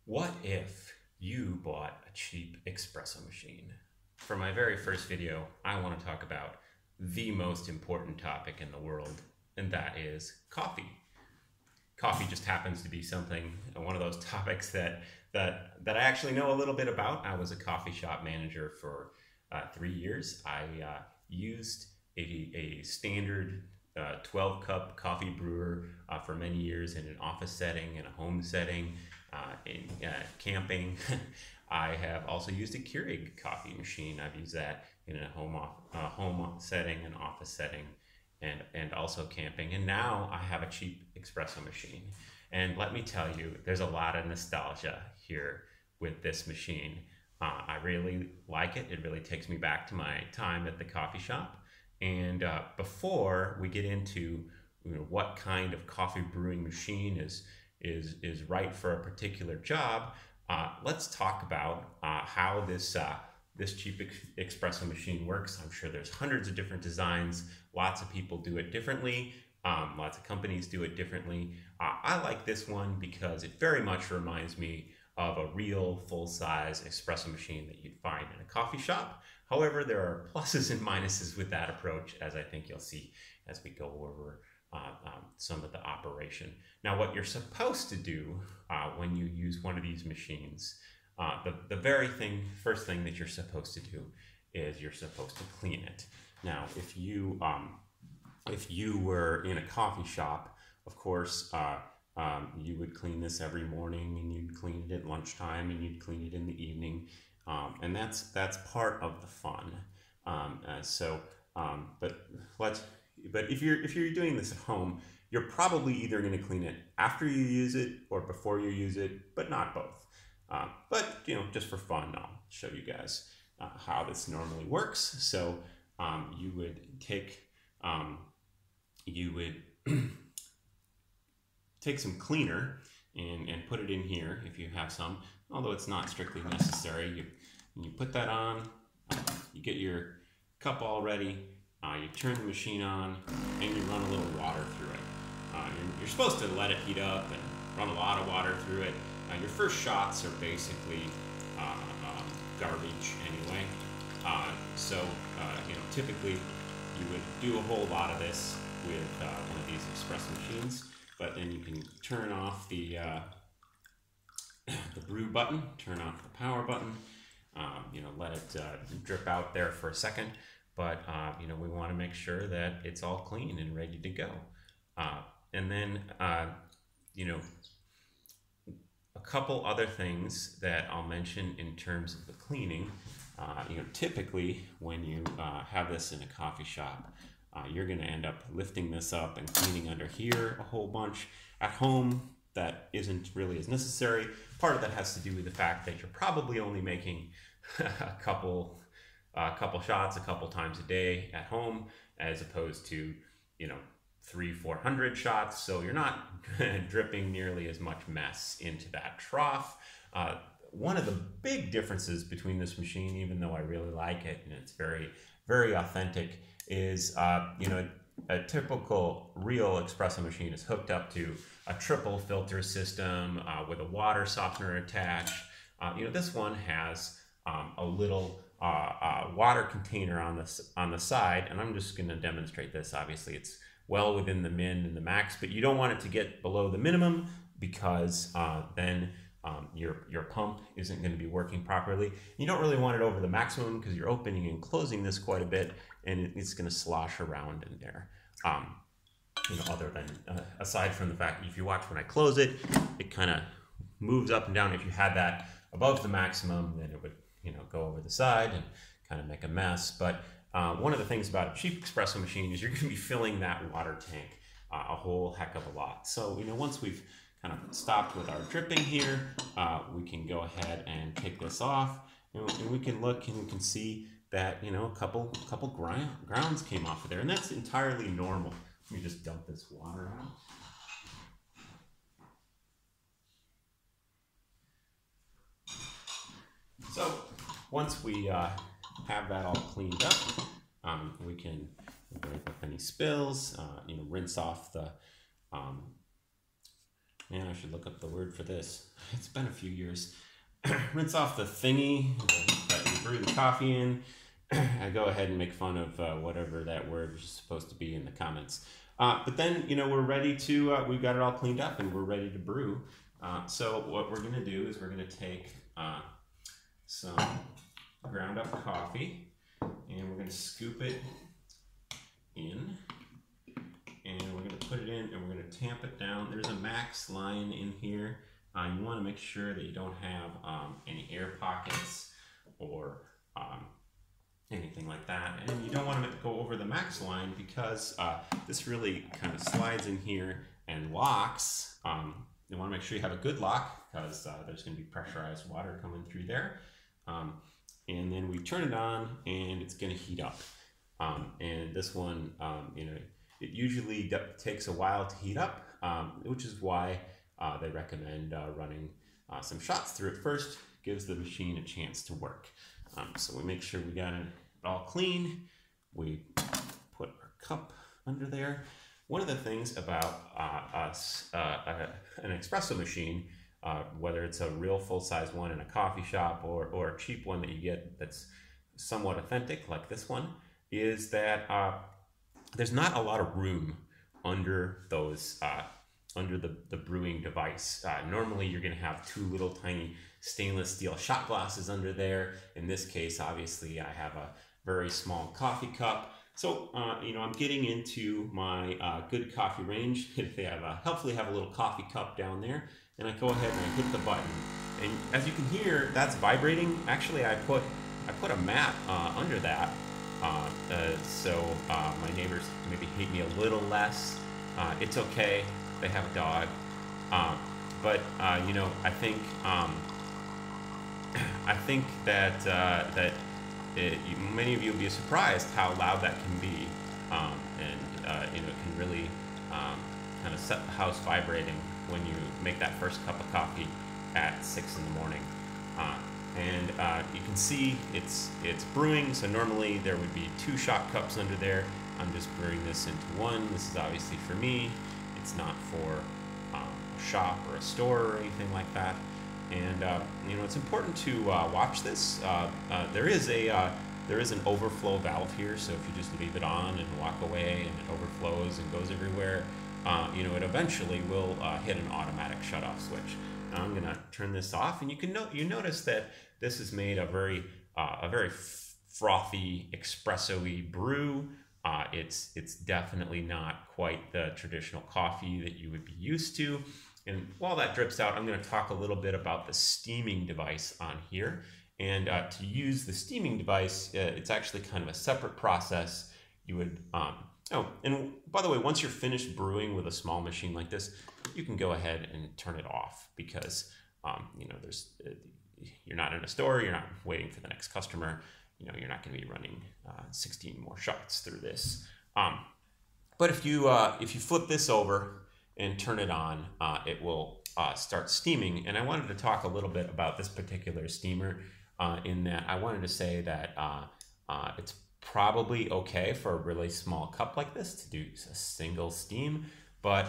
What if you bought a cheap espresso machine? For my very first video, I want to talk about the most important topic in the world, and that is coffee. Coffee just happens to be one of those topics that I actually know a little bit about. I was a coffee shop manager for 3 years. I used a standard 12 cup coffee brewer for many years in an office setting, in a home setting, in camping. I have also used a Keurig coffee machine. I've used that in a home setting, an office setting, and also camping. And now I have a cheap espresso machine. And let me tell you, there's a lot of nostalgia here with this machine. I really like it. It really takes me back to my time at the coffee shop. And before we get into what kind of coffee brewing machine is right for a particular job, let's talk about how this cheap espresso machine works. I'm sure there's hundreds of different designs. Lots of people do it differently. Lots of companies do it differently. I like this one because it very much reminds me of a real full-size espresso machine that you'd find in a coffee shop. However, there are pluses and minuses with that approach, as I think you'll see as we go over some of the operation. Now, what you're supposed to do when you use one of these machines, the first thing that you're supposed to do is you're supposed to clean it. Now, if you were in a coffee shop, of course, you would clean this every morning, and you'd clean it at lunchtime, and you'd clean it in the evening, and that's part of the fun. But if you're doing this at home, you're probably either going to clean it after you use it or before you use it, but not both. But just for fun, I'll show you guys how this normally works. So you would take take some cleaner and put it in here if you have some, although it's not strictly necessary. You put that on, you get your cup all ready, you turn the machine on, and you run a little water through it. You're supposed to let it heat up and run a lot of water through it. Your first shots are basically garbage anyway. Typically you would do a whole lot of this with one of these espresso machines, but then you can turn off the brew button, turn off the power button, let it drip out there for a second, but we want to make sure that it's all clean and ready to go. And then a couple other things that I'll mention in terms of the cleaning. Typically when you have this in a coffee shop, you're going to end up lifting this up and cleaning under here a whole bunch. At home, that isn't really as necessary. Part of that has to do with the fact that you're probably only making a couple shots a couple times a day at home, as opposed to 300-400 shots. So you're not dripping nearly as much mess into that trough. One of the big differences between this machine, even though I really like it and it's very, very authentic, is a typical real espresso machine is hooked up to a triple filter system with a water softener attached. This one has a little water container on the side, and I'm just going to demonstrate this. Obviously, it's well within the min and the max, but you don't want it to get below the minimum, because then your pump isn't going to be working properly. You don't really want it over the maximum, because you're opening and closing this quite a bit, and it's going to slosh around in there. Other than aside from the fact that if you watch when I close it, it kind of moves up and down. If you had that above the maximum, then it would go over the side and kind of make a mess. But one of the things about a cheap espresso machine is you're going to be filling that water tank a whole heck of a lot. So once we've kind of stopped with our dripping here, we can go ahead and take this off, and we can look and we can see that a couple grounds came off of there, and that's entirely normal. Let me just dump this water out. So once we have that all cleaned up, we can wipe up any spills, rinse off the Man, I should look up the word for this. It's been a few years. Rinse off the thingy that you brew the coffee in. I go ahead and make fun of whatever that word is supposed to be in the comments. But then, we're ready to, we've got it all cleaned up and we're ready to brew. So what we're going to do is we're going to take some ground up coffee and we're going to scoop it in. And we're going to put it in and we're going to tamp it down. There's a max line in here. You want to make sure that you don't have any air pockets or anything like that. And you don't want to go over the max line because this really kind of slides in here and locks. You want to make sure you have a good lock because there's going to be pressurized water coming through there. And then we turn it on and it's going to heat up. And this one, it usually takes a while to heat up, which is why they recommend running some shots through it first. Gives the machine a chance to work. So we make sure we got it all clean. We put our cup under there. One of the things about an espresso machine, whether it's a real full-size one in a coffee shop or a cheap one that you get that's somewhat authentic like this one, is that there's not a lot of room under those under the brewing device. Normally you're going to have two little tiny stainless steel shot glasses under there. In this case, obviously I have a very small coffee cup. So I'm getting into my good coffee range. They have helpfully have a little coffee cup down there, and I go ahead and I hit the button. And as you can hear, that's vibrating. Actually, I put a mat under that. So my neighbors maybe hate me a little less. It's okay. They have a dog. But I think that many of you will be surprised how loud that can be, it can really kind of set the house vibrating when you make that first cup of coffee at 6 in the morning. You can see it's brewing, so normally there would be 2 shot cups under there. I'm just brewing this into one. This is obviously for me. It's not for a shop or a store or anything like that. And it's important to watch this. There is an overflow valve here, so if you just leave it on and walk away and it overflows and goes everywhere, it eventually will hit an automatic shutoff switch. Now I'm gonna turn this off, and you notice that this has made a very frothy, espresso-y brew. It's definitely not quite the traditional coffee that you would be used to. And while that drips out, I'm going to talk a little bit about the steaming device on here. And to use the steaming device, it's actually kind of a separate process. You would, and by the way, once you're finished brewing with a small machine like this, you can go ahead and turn it off because, you're not in a store, you're not waiting for the next customer, you're not going to be running 16 more shots through this. But if you flip this over and turn it on, it will start steaming. And I wanted to talk a little bit about this particular steamer in that I wanted to say that it's probably okay for a really small cup like this to do a single steam, but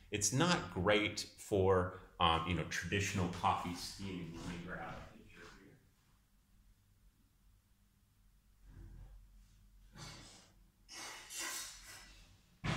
it's not great for traditional coffee steaming. Let me grab a picture here.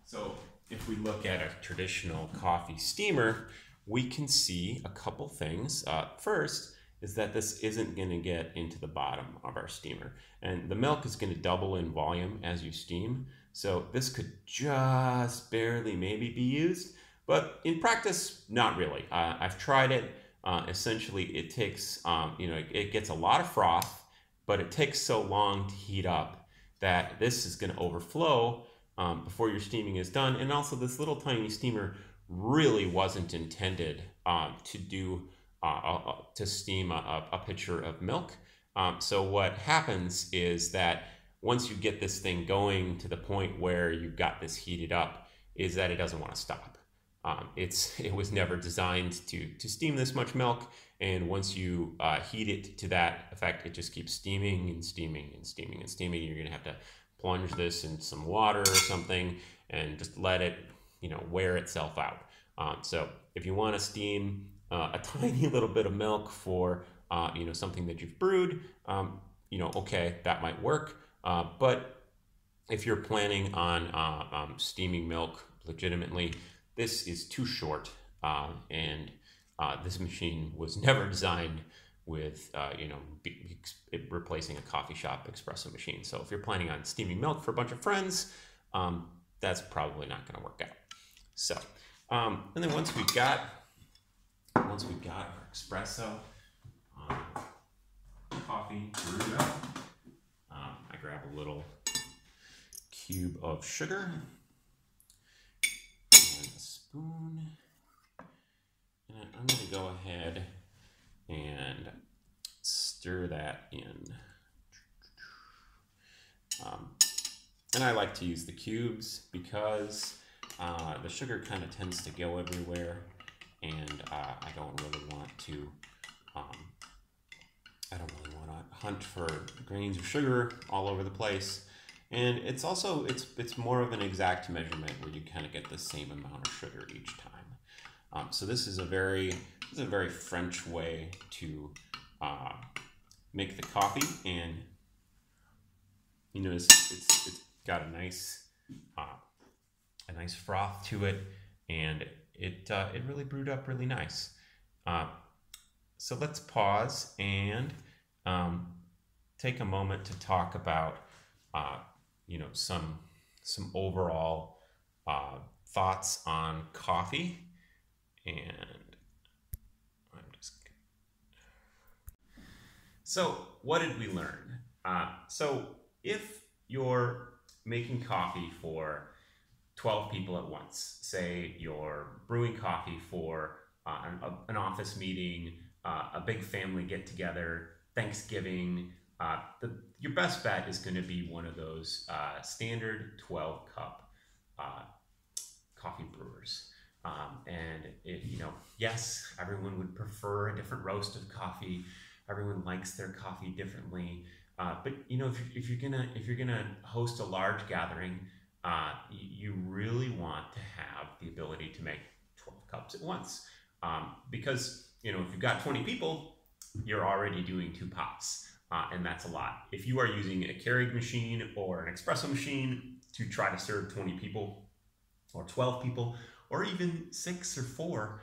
So if we look at a traditional coffee steamer, we can see a couple things. First is that this isn't going to get into the bottom of our steamer, and the milk is going to double in volume as you steam. So this could just barely maybe be used, but in practice, not really. I've tried it. Essentially, it takes, it gets a lot of froth, but it takes so long to heat up that this is going to overflow before your steaming is done. And also, this little tiny steamer really wasn't intended to steam a pitcher of milk. So what happens is that once you get this thing going to the point where you've got this heated up, is that it doesn't want to stop. It was never designed to steam this much milk, and once you heat it to that effect, it just keeps steaming and steaming and steaming and steaming. You're going to have to plunge this in some water or something and just let it wear itself out. So if you want to steam a tiny little bit of milk for something that you've brewed, okay, that might work. But if you're planning on steaming milk legitimately, this is too short, and this machine was never designed with replacing a coffee shop espresso machine. So if you're planning on steaming milk for a bunch of friends, that's probably not going to work out. So, and then once we've got our espresso coffee brewed up, I grab a little cube of sugar and a spoon, and I'm going to go ahead and stir that in. And I like to use the cubes because the sugar kind of tends to go everywhere, and I don't really want to hunt for grains of sugar all over the place. And it's also it's more of an exact measurement where you kind of get the same amount of sugar each time. So this is a very French way to make the coffee, and it's got a nice froth to it, and it really brewed up really nice. So let's pause and take a moment to talk about some overall thoughts on coffee. And so what did we learn? So if you're making coffee for 12 people at once, say you're brewing coffee for an office meeting, a big family get together, Thanksgiving, your best bet is going to be one of those standard 12 cup coffee brewers. And yes, everyone would prefer a different roast of coffee. Everyone likes their coffee differently. But if you're gonna host a large gathering, you really want to have the ability to make 12 cups at once. Because if you've got 20 people, you're already doing 2 pots, and that's a lot. If you are using a Keurig machine or an espresso machine to try to serve 20 people or 12 people, or even 6 or 4,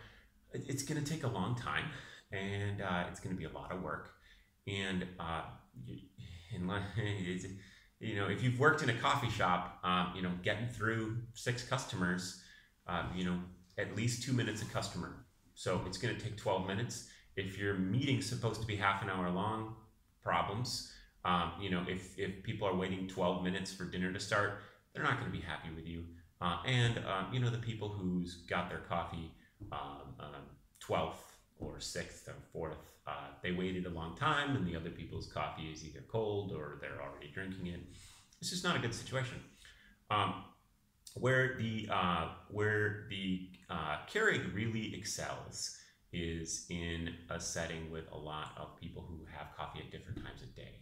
it's going to take a long time, and it's going to be a lot of work. And if you've worked in a coffee shop, getting through 6 customers, at least 2 minutes a customer. So it's going to take 12 minutes. If your meeting's supposed to be half an hour long, problems. If people are waiting 12 minutes for dinner to start, they're not going to be happy with you. The people who's got their coffee 12th or 6th or 4th, they waited a long time, and the other people's coffee is either cold or they're already drinking it. It's just not a good situation. Where the Keurig really excels is in a setting with a lot of people who have coffee at different times of day.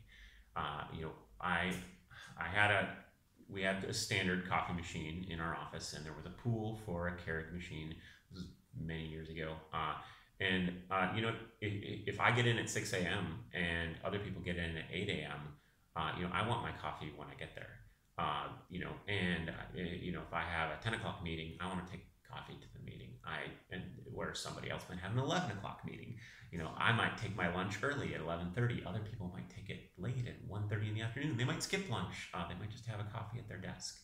We had a standard coffee machine in our office, and there was a pool for a Keurig machine. This was many years ago. If I get in at 6 a.m. and other people get in at 8 a.m., I want my coffee when I get there. If I have a 10 o'clock meeting, I want to take coffee to the meeting. Where somebody else might have an 11 o'clock meeting. I might take my lunch early at 11:30. Other people might take it late at 1:30 in the afternoon. They might skip lunch. They might just have a coffee at their desk.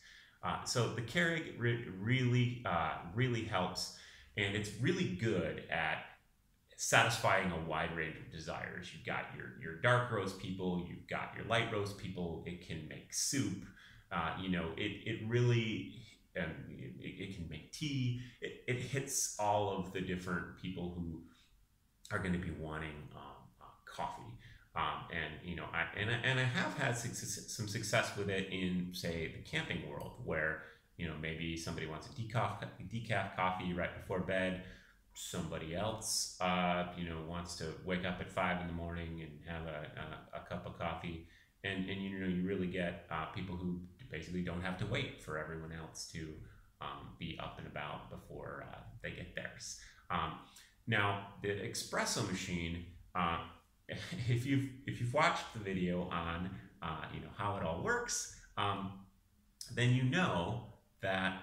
So the Keurig really helps, and it's really good at satisfying a wide range of desires. You've got your dark roast people, you've got your light roast people. It can make soup. It really. It can make tea. It hits all of the different people who are going to be wanting coffee. I have had some success with it in, say, the camping world, where maybe somebody wants a decaf coffee right before bed. Somebody else wants to wake up at 5 in the morning and have a cup of coffee, and you really get people who basically don't have to wait for everyone else to be up and about before they get theirs. Now, the espresso machine, if you've watched the video on how it all works, then you know that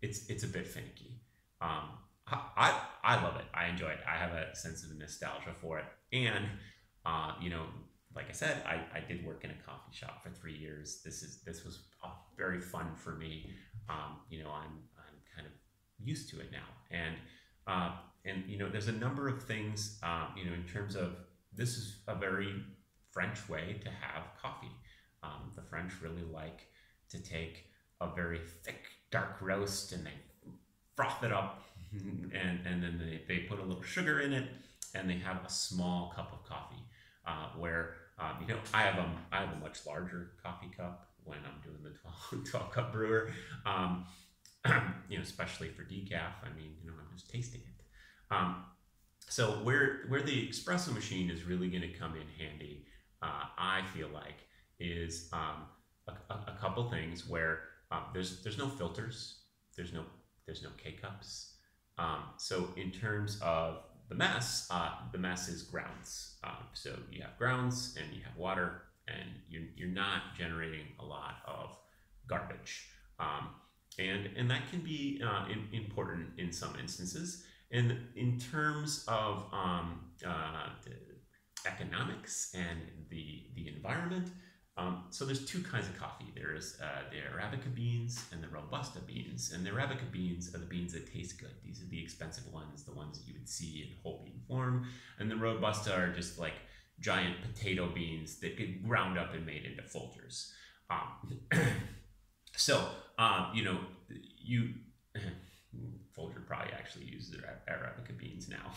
it's a bit finicky. I love it. I enjoy it. I have a sense of nostalgia for it, and like I said, I did work in a coffee shop for 3 years. This was very fun for me. I'm kind of used to it now, and there's a number of things in terms of, this is a very French way to have coffee. The French really like to take a very thick dark roast and they froth it up, and then they put a little sugar in it, and they have a small cup of coffee. Where I have a much larger coffee cup when I'm doing the 12 cup brewer, especially for decaf. I mean, I'm just tasting it. So where the espresso machine is really going to come in handy, I feel like, is a couple things where there's no filters, there's no K-cups. So in terms of the mess is grounds. So you have grounds and you have water, and you're not generating a lot of garbage. And that can be important in some instances. And in terms of economics and the environment, so there's two kinds of coffee. There's the Arabica beans and the Robusta beans. And the Arabica beans are the beans that taste good. These are the expensive ones, the ones that you would see in whole bean form. And the Robusta are just like giant potato beans that get ground up and made into Folgers. Folger probably actually uses their Arabica beans now.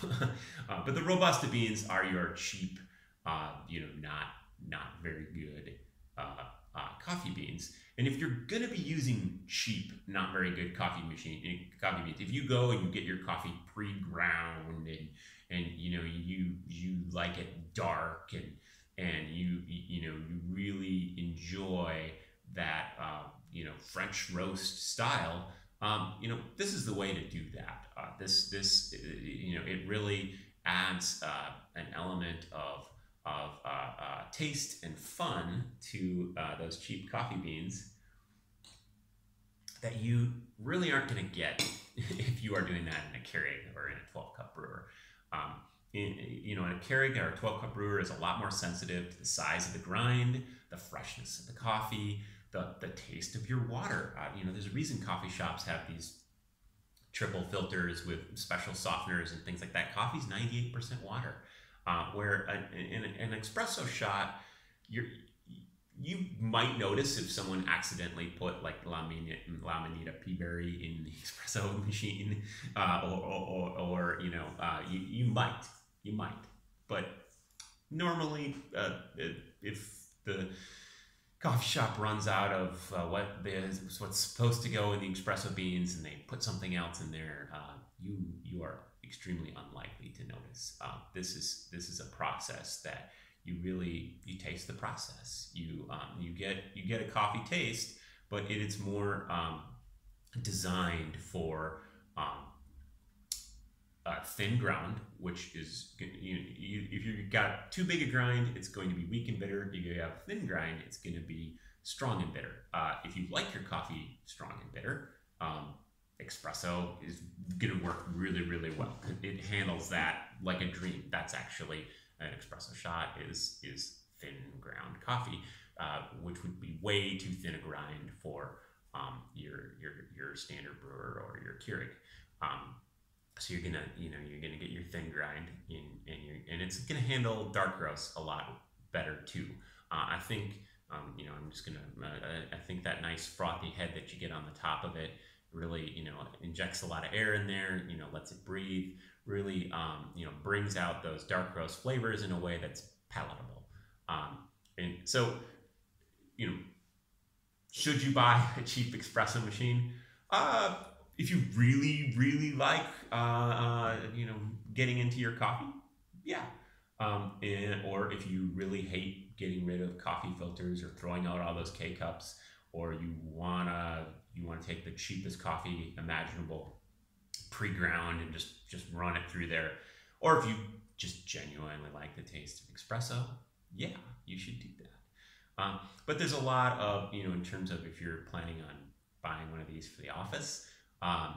But the Robusta beans are your cheap, not very good coffee beans. And if you're going to be using cheap, not very good coffee beans, if you go and you get your coffee pre-ground and you like it dark and you really enjoy that French roast style, this is the way to do that. It really adds an element of taste and fun to those cheap coffee beans that you really aren't going to get if you are doing that in a Keurig or in a 12 cup brewer. In a Keurig or a 12 cup brewer is a lot more sensitive to the size of the grind, the freshness of the coffee, the taste of your water. There's a reason coffee shops have these triple filters with special softeners and things like that. Coffee's 98% water. Where in an espresso shot, you might notice if someone accidentally put like Lamanita peaberry in the espresso machine, or you might, but normally if the coffee shop runs out of what's supposed to go in the espresso beans and they put something else in there, you are extremely unlikely to notice. This is a process that you taste the process. You get a coffee taste, but it's more designed for thin ground, which is, if you've got too big a grind, it's going to be weak and bitter. If you have thin grind, it's going to be strong and bitter. If you like your coffee strong and bitter, espresso is going to work really, really well. It handles that like a dream. That's actually an espresso shot is thin ground coffee, which would be way too thin a grind for your standard brewer or your Keurig. So you're gonna get your thin grind and it's gonna handle dark roast a lot better too. I think I think that nice frothy head that you get on the top of it really injects a lot of air in there, lets it breathe, really brings out those dark roast flavors in a way that's palatable. And so should you buy a cheap espresso machine? If you really, really like getting into your coffee, yeah. Or if you really hate getting rid of coffee filters or throwing out all those K-cups, or you wanna take the cheapest coffee imaginable, pre-ground, and just run it through there, or if you just genuinely like the taste of espresso, yeah, you should do that. But there's a lot of, in terms of if you're planning on buying one of these for the office, um,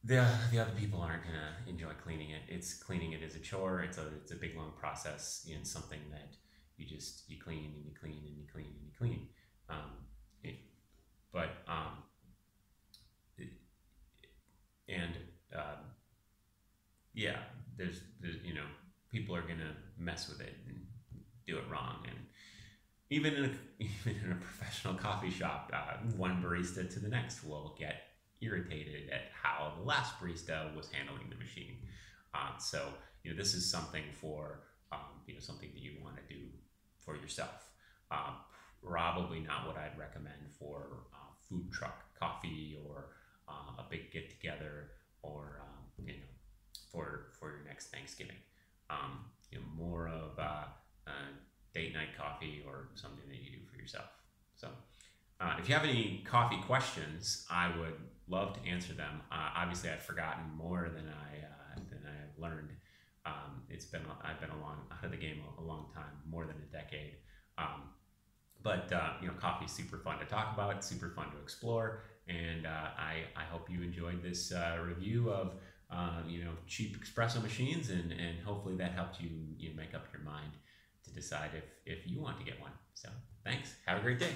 the other people aren't gonna enjoy cleaning it. Cleaning it is a chore. It's a big long process. It's something that you clean and you clean and you clean and you clean. Um, it, but it, and yeah, there's people are gonna mess with it and do it wrong. And even in a professional coffee shop, one barista to the next will get irritated at how the last barista was handling the machine. So this is something for something that you want to do for yourself. Probably not what I'd recommend for food truck coffee, or a big get together, or for your next Thanksgiving. More of date night coffee, or something that you do for yourself. So if you have any coffee questions, I would love to answer them. Obviously, I've forgotten more than I've learned. I've been out of the game a long time, more than a decade. But coffee is super fun to talk about, super fun to explore, and I hope you enjoyed this review of cheap espresso machines, and hopefully that helped you make up your mind to decide if you want to get one. So thanks. Have a great day.